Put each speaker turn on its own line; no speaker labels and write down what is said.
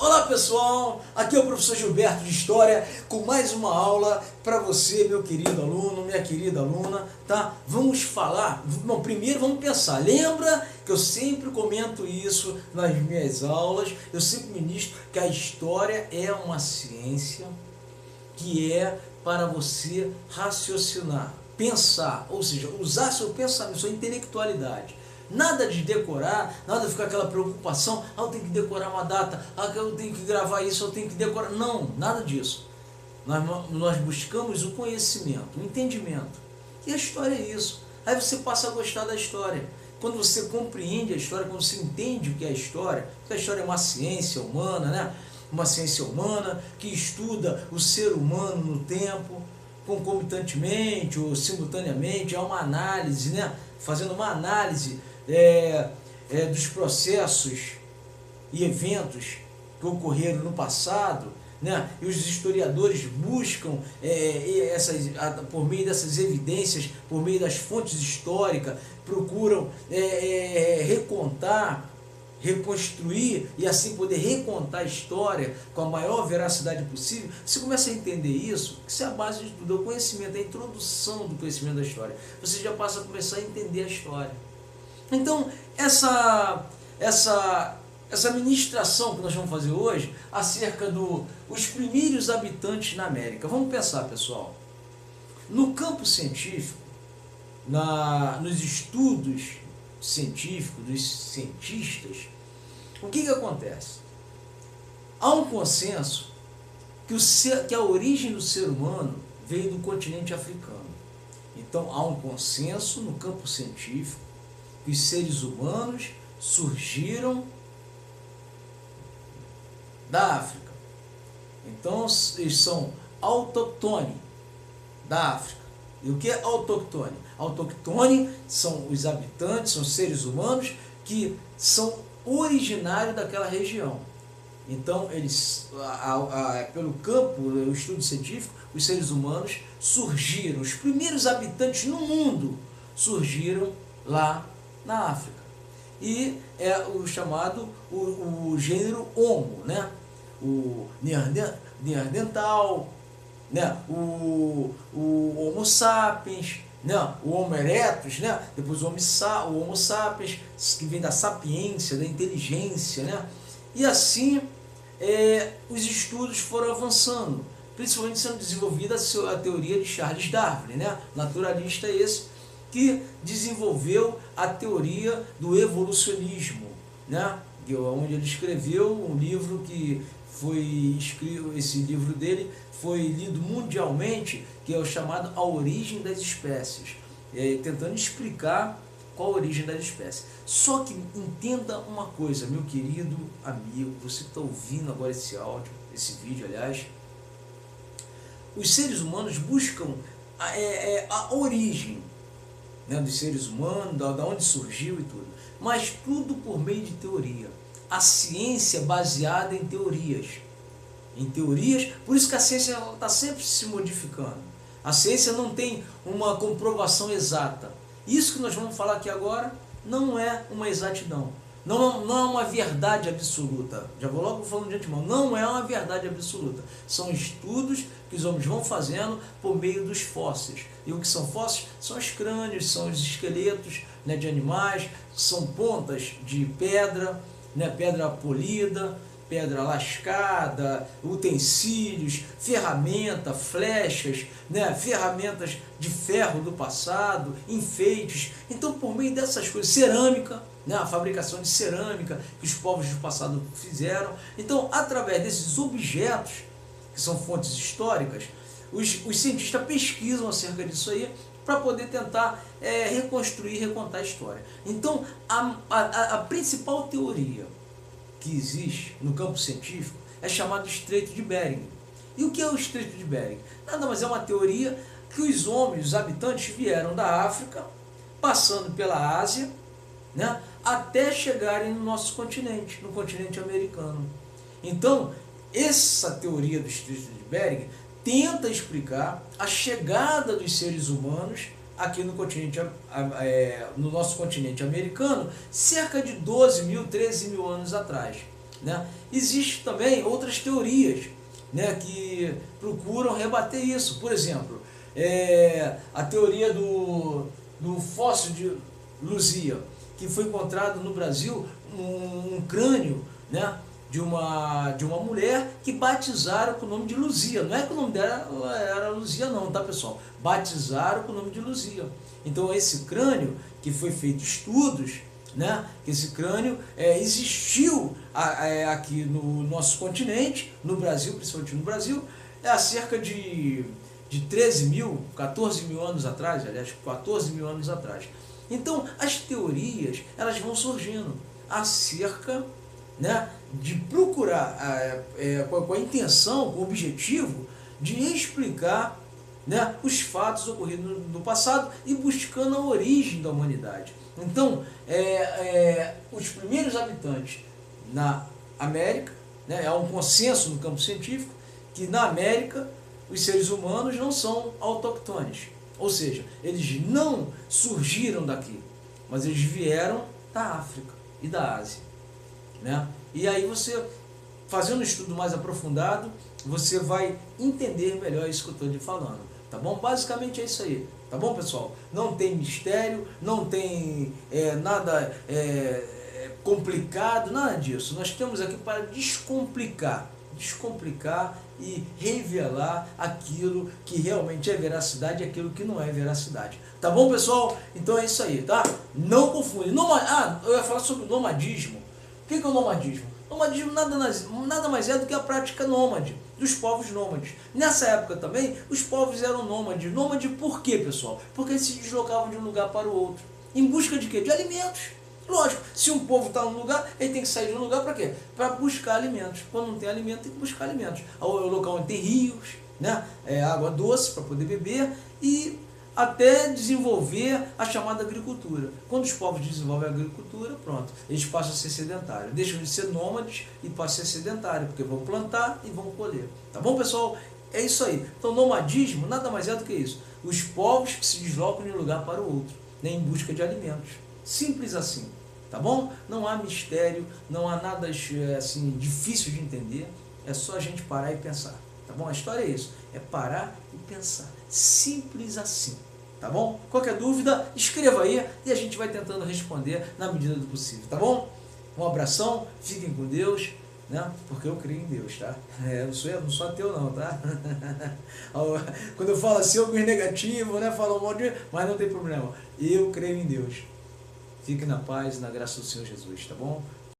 Olá pessoal, aqui é o professor Gilberto de História com mais uma aula para você, meu querido aluno, minha querida aluna, tá? Vamos falar, bom, primeiro vamos pensar, lembra que eu sempre comento isso nas minhas aulas, eu sempre ministro que a história é uma ciência que é para você raciocinar, pensar, ou seja, usar seu pensamento, sua intelectualidade. Nada de decorar, nada de ficar aquela preocupação, eu tenho que decorar uma data, eu tenho que gravar isso, eu tenho que decorar. Não, nada disso. Nós buscamos o conhecimento, o entendimento. E a história é isso. Aí você passa a gostar da história. Quando você compreende a história, quando você entende o que é a história, porque a história é uma ciência humana, né? Uma ciência humana que estuda o ser humano no tempo, concomitantemente ou simultaneamente, é uma análise, né? Fazendo uma análise dos processos e eventos que ocorreram no passado, né? E os historiadores buscam, por meio dessas evidências, por meio das fontes históricas, procuram reconstruir e assim poder recontar a história com a maior veracidade possível. Você começa a entender isso, que isso é a base de tudo, é o conhecimento, é a introdução do conhecimento da história. Você já passa a começar a entender a história. Então, essa ministração que nós vamos fazer hoje, acerca dos primeiros habitantes na América. Vamos pensar, pessoal. No campo científico, nos estudos científicos, dos cientistas, o que acontece? Há um consenso que a origem do ser humano veio do continente africano. Então, há um consenso no campo científico que os seres humanos surgiram da África. Então, eles são autóctones da África. E o que é autóctone? Autóctone são os habitantes, são seres humanos que são originários daquela região. Então, eles, pelo campo, o estudo científico, os seres humanos surgiram, os primeiros habitantes no mundo surgiram lá na África. E é o chamado, o gênero Homo, né? O Neandertal, né? O Homo sapiens, né? O Homo erectus, né? Depois o Homo sapiens, que vem da sapiência, da inteligência, né? E assim os estudos foram avançando, principalmente sendo desenvolvida a teoria de Charles Darwin, né? Naturalista esse, que desenvolveu a teoria do evolucionismo, né? Onde ele escreveu um livro que foi escrito, esse livro dele foi lido mundialmente, que é o chamado A Origem das Espécies, tentando explicar qual a origem das espécies. Só que entenda uma coisa, meu querido amigo, você que está ouvindo agora esse áudio, esse vídeo, aliás, os seres humanos buscam a origem, né, dos seres humanos, da onde surgiu e tudo, mas tudo por meio de teoria. A ciência é baseada em teorias, por isso que a ciência está sempre se modificando. A ciência não tem uma comprovação exata. Isso que nós vamos falar aqui agora não é uma exatidão, não é uma verdade absoluta. Já vou logo falando de antemão, não é uma verdade absoluta. São estudos que os homens vão fazendo por meio dos fósseis. E o que são fósseis? São os crânios, são os esqueletos, né, de animais, são pontas de pedra, né, pedra polida, pedra lascada, utensílios, ferramentas, flechas, né, ferramentas de ferro do passado, enfeites. Então, por meio dessas coisas, cerâmica, né, a fabricação de cerâmica que os povos do passado fizeram. Então, através desses objetos, que são fontes históricas, os cientistas pesquisam acerca disso aí para poder tentar reconstruir, recontar a história. Então, a principal teoria que existe no campo científico é chamado Estreito de Bering. E o que é o Estreito de Bering? Nada mais é uma teoria que os homens, os habitantes, vieram da África, passando pela Ásia, né, até chegarem no nosso continente, no continente americano. Então, essa teoria do Estreito de Bering tenta explicar a chegada dos seres humanos aqui no nosso continente americano, cerca de 12 mil, 13 mil anos atrás. né? Existem também outras teorias, né, que procuram rebater isso. Por exemplo, a teoria do fóssil de Luzia, que foi encontrado no Brasil um crânio, né, de uma mulher que batizaram com o nome de Luzia. Não é que o nome dela era Luzia não, tá, pessoal? Batizaram com o nome de Luzia. Então esse crânio, que foi feito estudos, né, que esse crânio existiu aqui no nosso continente, no Brasil, principalmente no Brasil, há cerca de 13 mil, 14 mil anos atrás, aliás, 14 mil anos atrás. Então, as teorias, elas vão surgindo acerca, né, de procurar, com a intenção, com o objetivo de explicar, né, os fatos ocorridos no passado e buscando a origem da humanidade. Então, os primeiros habitantes na América, né, há um consenso no campo científico que na América os seres humanos não são autóctones, ou seja, eles não surgiram daqui, mas eles vieram da África e da Ásia, né? E aí você, fazendo um estudo mais aprofundado, você vai entender melhor isso que eu estou lhe falando, tá bom? Basicamente é isso aí, tá bom, pessoal? Não tem mistério, não tem nada complicado, nada disso. Nós estamos aqui para descomplicar e revelar aquilo que realmente é veracidade e aquilo que não é veracidade. Tá bom, pessoal? Então é isso aí, tá? Não confunde. Eu ia falar sobre o nomadismo. O que é o nomadismo? Nomadismo nada mais é do que a prática nômade, dos povos nômades. Nessa época também, os povos eram nômades. Nômade por quê, pessoal? Porque eles se deslocavam de um lugar para o outro. Em busca de quê? De alimentos. Lógico, se um povo está num lugar, ele tem que sair de um lugar para quê? Para buscar alimentos. Quando não tem alimento, tem que buscar alimentos. É o local onde tem rios, né? Água doce para poder beber e até desenvolver a chamada agricultura. Quando os povos desenvolvem a agricultura, pronto, eles passam a ser sedentários. Deixam de ser nômades e passam a ser sedentários, porque vão plantar e vão colher. Tá bom, pessoal? É isso aí. Então, nomadismo nada mais é do que isso. Os povos que se deslocam de um lugar para o outro, né, em busca de alimentos. Simples assim, tá bom? Não há mistério, não há nada assim difícil de entender, é só a gente parar e pensar, tá bom? A história é isso, é parar e pensar, simples assim, tá bom? Qualquer dúvida, escreva aí e a gente vai tentando responder na medida do possível, tá bom? Um abração, fiquem com Deus, né? Porque eu creio em Deus, tá? Eu não sou ateu não, tá? Quando eu falo assim, alguns negativos, né? Falo um monte de... mas não tem problema, eu creio em Deus. Fique na paz e na graça do Senhor Jesus, tá bom?